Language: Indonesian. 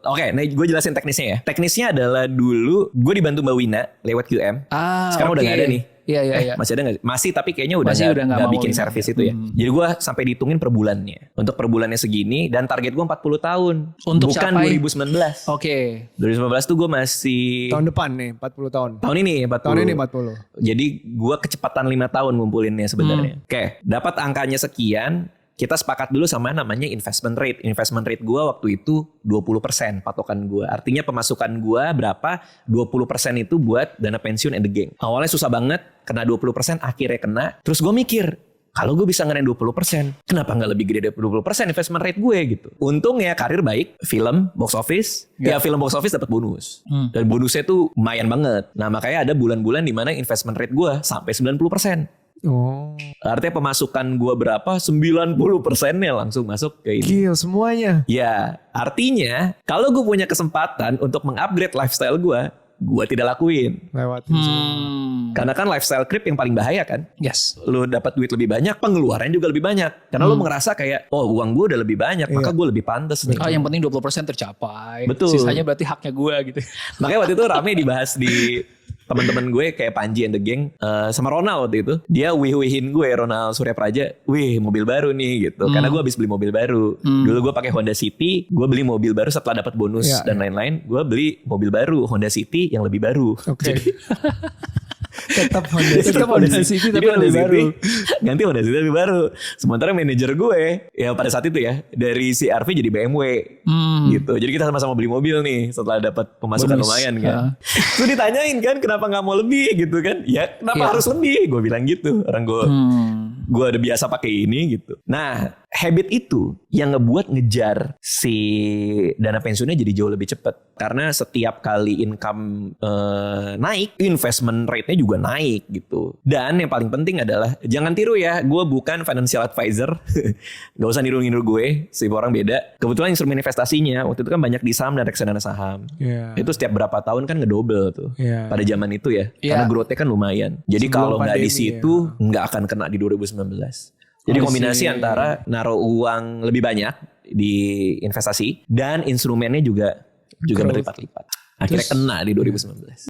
Oke, nah gue jelasin teknisnya ya. Teknisnya adalah dulu gue dibantu Mbak Wina lewat QM. Sekarang udah gak ada nih. Iya. Masih ada gak? Masih, tapi kayaknya udah gak bikin servis itu ya. Jadi gue sampai dihitungin per bulannya. Untuk per bulannya segini, dan target gue 40 tahun. Untuk bukan capai 2019. 2019 tuh gue masih tahun depan nih 40 tahun. Tahun ini 40. Tahun ini 40. Jadi gue kecepatan 5 tahun ngumpulinnya sebenarnya. Oke, dapat angkanya sekian. Kita sepakat dulu sama namanya investment rate. Investment rate gue waktu itu 20% patokan gue. Artinya pemasukan gue berapa? 20% itu buat dana pensiun and the gang. Awalnya susah banget, kena 20%, akhirnya kena. Terus gue mikir, kalau gue bisa ngenain 20%, kenapa nggak lebih gede dari 20% investment rate gue gitu. Untungnya karir baik, film, box office. Ya film box office dapat bonus. Dan bonusnya tuh lumayan banget. Nah makanya ada bulan-bulan di mana investment rate gue sampai 90%. Artinya pemasukan gue berapa 90%-nya langsung masuk ke ini. Gil semuanya. Ya artinya kalau gue punya kesempatan untuk mengupgrade lifestyle gue tidak lakuin. Lewatin semua. Karena kan lifestyle creep yang paling bahaya kan. Yes. Lu dapat duit lebih banyak, pengeluarannya juga lebih banyak. Karena lu ngerasa kayak, oh uang gue udah lebih banyak, maka gue lebih pantas nih. Yang penting 20% tercapai. Betul. Sisanya berarti haknya gue gitu. Makanya waktu itu rame dibahas di teman-teman gue kayak Panji and the Gang sama Ronald waktu itu. Dia wih-wihin gue, Ronald Suryapraja, wih mobil baru nih gitu. Karena gue habis beli mobil baru. Dulu gue pakai Honda City, gue beli mobil baru setelah dapat bonus dan lain-lain. Gue beli mobil baru Honda City yang lebih baru. Oke. Tetap Honda City tapi Honda lebih City, baru. ganti Honda City lebih baru. Sementara manajer gue ya pada saat itu ya dari CR-V jadi BMW gitu. Jadi kita sama-sama beli mobil nih setelah dapat pemasukan lumayan kan. Terus ditanyain kan kenapa nggak mau lebih gitu kan? Ya kenapa harus lebih? Gue bilang gitu. Orang gue udah biasa pakai ini gitu. Nah habit itu yang ngebuat ngejar si dana pensiunnya jadi jauh lebih cepat. Karena setiap kali income naik, investment rate-nya juga naik gitu. Dan yang paling penting adalah jangan tiru ya, gue bukan financial advisor. Gak usah niru-niru gue, setiap orang beda. Kebetulan instrumen investasinya waktu itu kan banyak di saham dan reksadana saham. Itu setiap berapa tahun kan ngedouble tuh. Pada zaman itu ya. Karena growth-nya kan lumayan. Jadi kalau nggak di situ nggak akan kena di 2019. Jadi kombinasi antara naruh uang lebih banyak di investasi dan instrumennya juga berlipat-lipat. Akhirnya kena di 2019.